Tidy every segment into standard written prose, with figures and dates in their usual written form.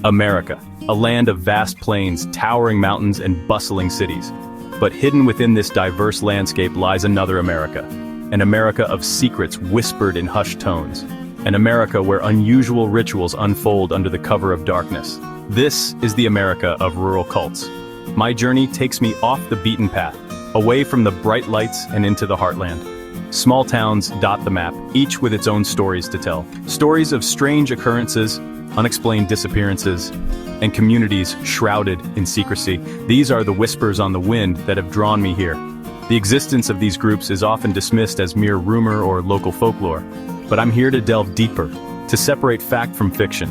America, a land of vast plains, towering mountains, and bustling cities. But hidden within this diverse landscape lies another America. An America of secrets whispered in hushed tones. An America where unusual rituals unfold under the cover of darkness. This is the America of rural cults. My journey takes me off the beaten path, away from the bright lights and into the heartland. Small towns dot the map, each with its own stories to tell. Stories of strange occurrences, unexplained disappearances, and communities shrouded in secrecy. These are the whispers on the wind that have drawn me here. The existence of these groups is often dismissed as mere rumor or local folklore, but I'm here to delve deeper, to separate fact from fiction,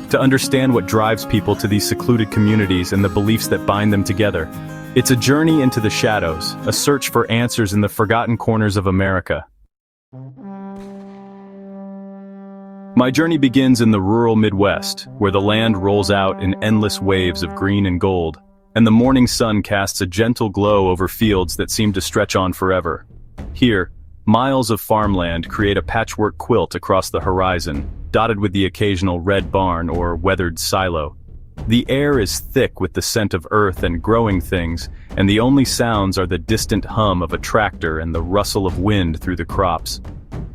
to understand what drives people to these secluded communities and the beliefs that bind them together. It's a journey into the shadows, a search for answers in the forgotten corners of America. My journey begins in the rural Midwest, where the land rolls out in endless waves of green and gold, and the morning sun casts a gentle glow over fields that seem to stretch on forever. Here, miles of farmland create a patchwork quilt across the horizon, dotted with the occasional red barn or weathered silo. The air is thick with the scent of earth and growing things, and the only sounds are the distant hum of a tractor and the rustle of wind through the crops.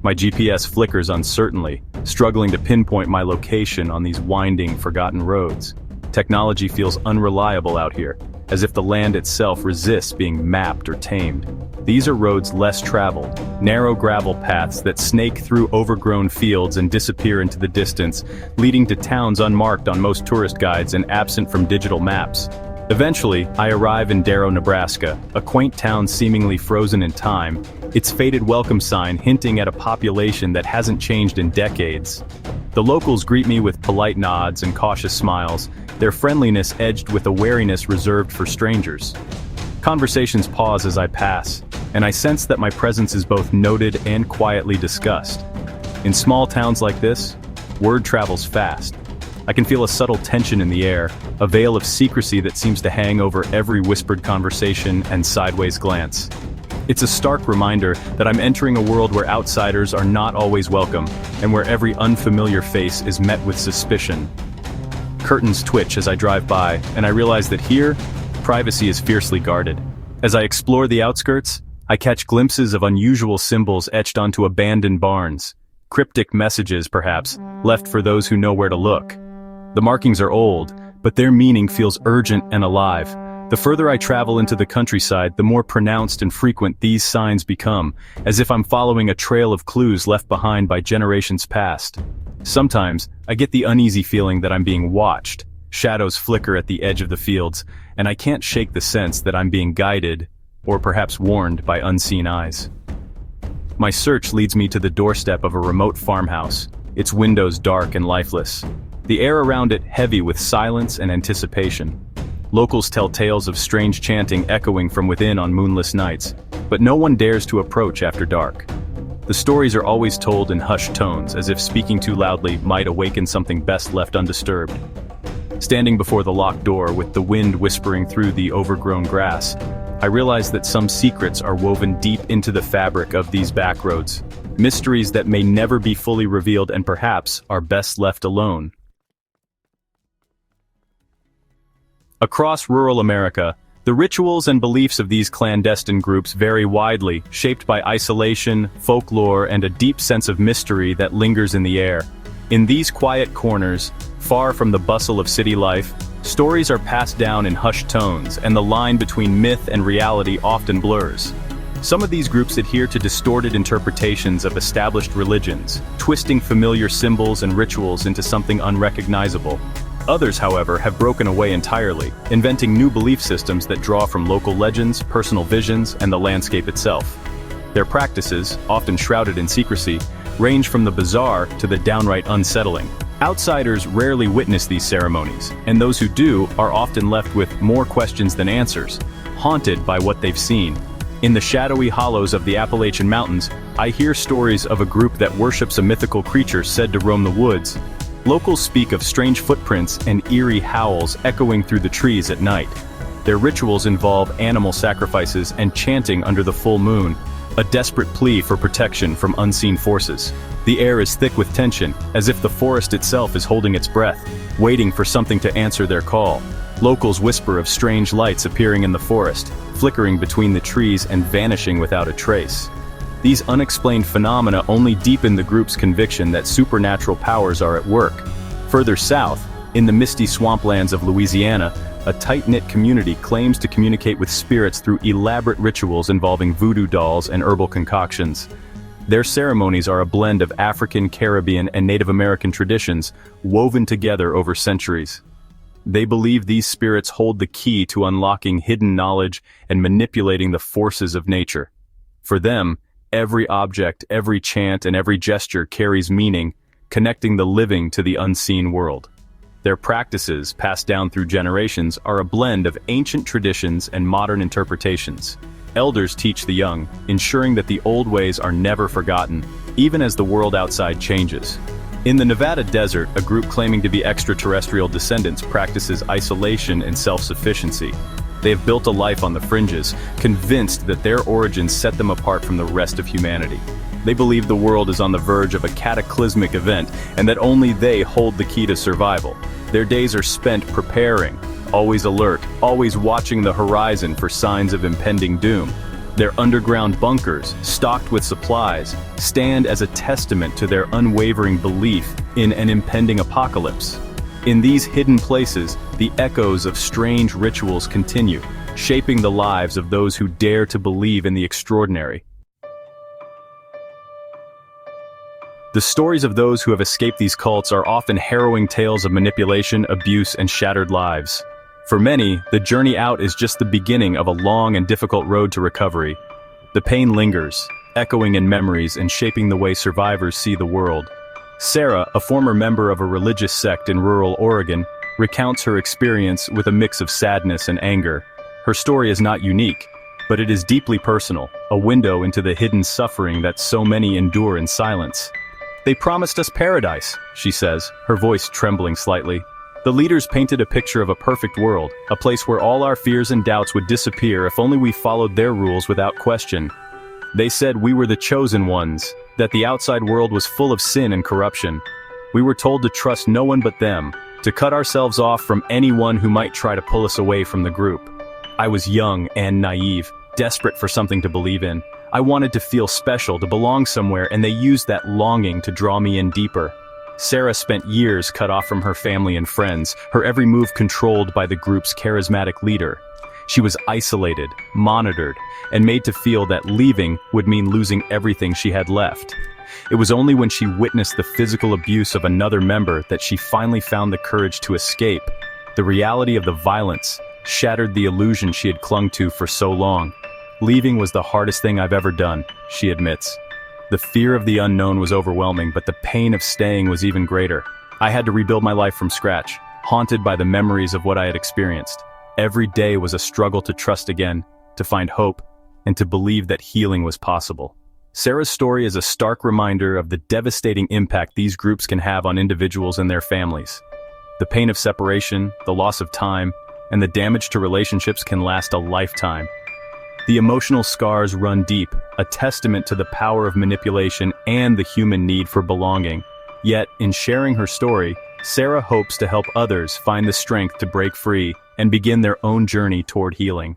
My GPS flickers uncertainly, struggling to pinpoint my location on these winding, forgotten roads. Technology feels unreliable out here, as if the land itself resists being mapped or tamed. These are roads less traveled, narrow gravel paths that snake through overgrown fields and disappear into the distance, leading to towns unmarked on most tourist guides and absent from digital maps. Eventually, I arrive in Darrow, Nebraska, a quaint town seemingly frozen in time, its faded welcome sign hinting at a population that hasn't changed in decades. The locals greet me with polite nods and cautious smiles, their friendliness edged with a wariness reserved for strangers. Conversations pause as I pass, and I sense that my presence is both noted and quietly discussed. In small towns like this, word travels fast. I can feel a subtle tension in the air, a veil of secrecy that seems to hang over every whispered conversation and sideways glance. It's a stark reminder that I'm entering a world where outsiders are not always welcome, and where every unfamiliar face is met with suspicion. Curtains twitch as I drive by, and I realize that here, privacy is fiercely guarded. As I explore the outskirts, I catch glimpses of unusual symbols etched onto abandoned barns. Cryptic messages, perhaps, left for those who know where to look. The markings are old, but their meaning feels urgent and alive. The further I travel into the countryside, the more pronounced and frequent these signs become, as if I'm following a trail of clues left behind by generations past. Sometimes, I get the uneasy feeling that I'm being watched. Shadows flicker at the edge of the fields, and I can't shake the sense that I'm being guided, or perhaps warned by unseen eyes. My search leads me to the doorstep of a remote farmhouse, its windows dark and lifeless. The air around it heavy with silence and anticipation. Locals tell tales of strange chanting echoing from within on moonless nights, but no one dares to approach after dark. The stories are always told in hushed tones, as if speaking too loudly might awaken something best left undisturbed. Standing before the locked door with the wind whispering through the overgrown grass, I realize that some secrets are woven deep into the fabric of these backroads, mysteries that may never be fully revealed and perhaps are best left alone. Across rural America, the rituals and beliefs of these clandestine groups vary widely, shaped by isolation, folklore, and a deep sense of mystery that lingers in the air. In these quiet corners, far from the bustle of city life, stories are passed down in hushed tones, and the line between myth and reality often blurs. Some of these groups adhere to distorted interpretations of established religions, twisting familiar symbols and rituals into something unrecognizable. Others, however, have broken away entirely, inventing new belief systems that draw from local legends, personal visions, and the landscape itself. Their practices, often shrouded in secrecy, range from the bizarre to the downright unsettling. Outsiders rarely witness these ceremonies, and those who do are often left with more questions than answers, haunted by what they've seen. In the shadowy hollows of the Appalachian Mountains, I hear stories of a group that worships a mythical creature said to roam the woods. Locals speak of strange footprints and eerie howls echoing through the trees at night. Their rituals involve animal sacrifices and chanting under the full moon, a desperate plea for protection from unseen forces. The air is thick with tension, as if the forest itself is holding its breath, waiting for something to answer their call. Locals whisper of strange lights appearing in the forest, flickering between the trees and vanishing without a trace. These unexplained phenomena only deepen the group's conviction that supernatural powers are at work. Further south, in the misty swamplands of Louisiana, a tight-knit community claims to communicate with spirits through elaborate rituals involving voodoo dolls and herbal concoctions. Their ceremonies are a blend of African, Caribbean, and Native American traditions, woven together over centuries. They believe these spirits hold the key to unlocking hidden knowledge and manipulating the forces of nature. For them, every object, every chant, and every gesture carries meaning, connecting the living to the unseen world. Their practices, passed down through generations, are a blend of ancient traditions and modern interpretations. Elders teach the young, ensuring that the old ways are never forgotten, even as the world outside changes. In the Nevada desert, a group claiming to be extraterrestrial descendants practices isolation and self-sufficiency. They have built a life on the fringes, convinced that their origins set them apart from the rest of humanity. They believe the world is on the verge of a cataclysmic event, and that only they hold the key to survival. Their days are spent preparing, always alert, always watching the horizon for signs of impending doom. Their underground bunkers, stocked with supplies, stand as a testament to their unwavering belief in an impending apocalypse. In these hidden places, the echoes of strange rituals continue, shaping the lives of those who dare to believe in the extraordinary. The stories of those who have escaped these cults are often harrowing tales of manipulation, abuse, and shattered lives. For many, the journey out is just the beginning of a long and difficult road to recovery. The pain lingers, echoing in memories and shaping the way survivors see the world. Sarah, a former member of a religious sect in rural Oregon, recounts her experience with a mix of sadness and anger. Her story is not unique, but it is deeply personal, a window into the hidden suffering that so many endure in silence. "They promised us paradise," she says, her voice trembling slightly. "The leaders painted a picture of a perfect world, a place where all our fears and doubts would disappear if only we followed their rules without question. They said we were the chosen ones, that the outside world was full of sin and corruption. We were told to trust no one but them, to cut ourselves off from anyone who might try to pull us away from the group. I was young and naive, desperate for something to believe in. I wanted to feel special, to belong somewhere, and they used that longing to draw me in deeper." Sarah spent years cut off from her family and friends, her every move controlled by the group's charismatic leader. She was isolated, monitored, and made to feel that leaving would mean losing everything she had left. It was only when she witnessed the physical abuse of another member that she finally found the courage to escape. The reality of the violence shattered the illusion she had clung to for so long. "Leaving was the hardest thing I've ever done," she admits. "The fear of the unknown was overwhelming, but the pain of staying was even greater. I had to rebuild my life from scratch, haunted by the memories of what I had experienced. Every day was a struggle to trust again, to find hope, and to believe that healing was possible." Sarah's story is a stark reminder of the devastating impact these groups can have on individuals and their families. The pain of separation, the loss of time, and the damage to relationships can last a lifetime. The emotional scars run deep, a testament to the power of manipulation and the human need for belonging. Yet, in sharing her story, Sarah hopes to help others find the strength to break free and begin their own journey toward healing.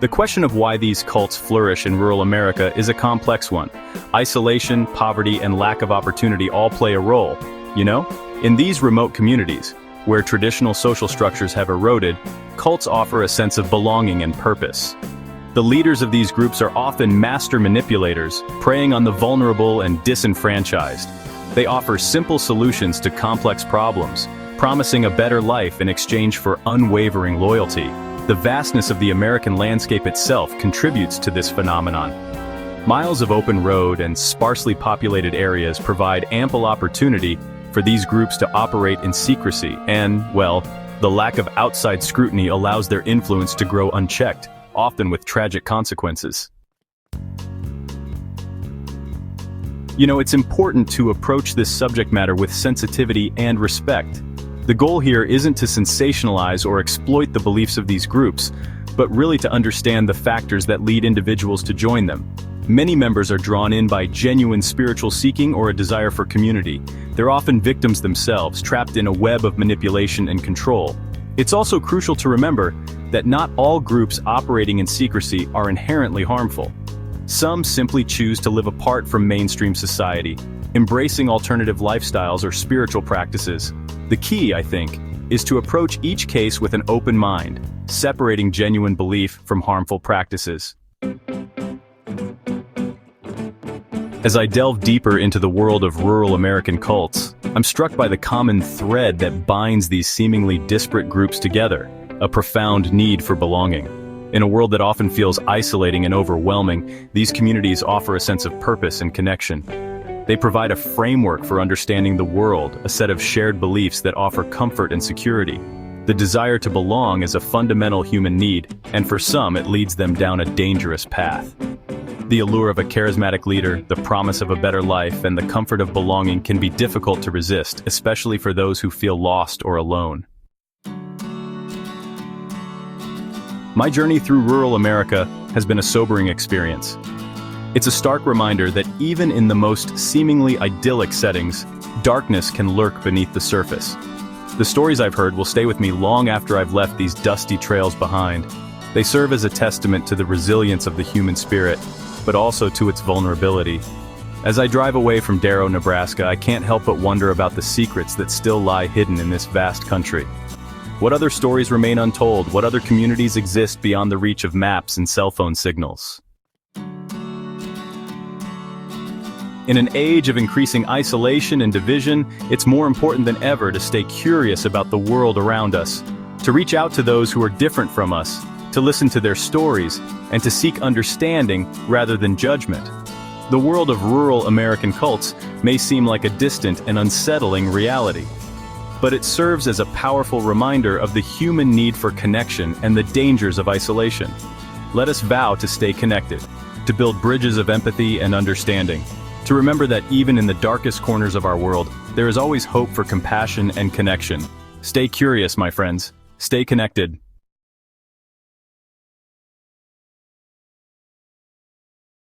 The question of why these cults flourish in rural America is a complex one. Isolation, poverty, and lack of opportunity all play a role. In these remote communities, where traditional social structures have eroded, cults offer a sense of belonging and purpose. The leaders of these groups are often master manipulators, preying on the vulnerable and disenfranchised. They offer simple solutions to complex problems, promising a better life in exchange for unwavering loyalty. The vastness of the American landscape itself contributes to this phenomenon. Miles of open road and sparsely populated areas provide ample opportunity for these groups to operate in secrecy, and, the lack of outside scrutiny allows their influence to grow unchecked, often with tragic consequences. It's important to approach this subject matter with sensitivity and respect. The goal here isn't to sensationalize or exploit the beliefs of these groups, but really to understand the factors that lead individuals to join them. Many members are drawn in by genuine spiritual seeking or a desire for community. They're often victims themselves, trapped in a web of manipulation and control. It's also crucial to remember that not all groups operating in secrecy are inherently harmful. Some simply choose to live apart from mainstream society, embracing alternative lifestyles or spiritual practices. The key, I think, is to approach each case with an open mind, separating genuine belief from harmful practices. As I delve deeper into the world of rural American cults, I'm struck by the common thread that binds these seemingly disparate groups together: a profound need for belonging. In a world that often feels isolating and overwhelming, these communities offer a sense of purpose and connection. They provide a framework for understanding the world, a set of shared beliefs that offer comfort and security. The desire to belong is a fundamental human need, and for some it leads them down a dangerous path. The allure of a charismatic leader, the promise of a better life, and the comfort of belonging can be difficult to resist, especially for those who feel lost or alone. My journey through rural America has been a sobering experience. It's a stark reminder that even in the most seemingly idyllic settings, darkness can lurk beneath the surface. The stories I've heard will stay with me long after I've left these dusty trails behind. They serve as a testament to the resilience of the human spirit, but also to its vulnerability. As I drive away from Darrow, Nebraska, I can't help but wonder about the secrets that still lie hidden in this vast country. What other stories remain untold? What other communities exist beyond the reach of maps and cell phone signals? In an age of increasing isolation and division, it's more important than ever to stay curious about the world around us, to reach out to those who are different from us, to listen to their stories, and to seek understanding rather than judgment. The world of rural American cults may seem like a distant and unsettling reality, but it serves as a powerful reminder of the human need for connection and the dangers of isolation. Let us vow to stay connected, to build bridges of empathy and understanding, to remember that even in the darkest corners of our world, there is always hope for compassion and connection. Stay curious, my friends. Stay connected.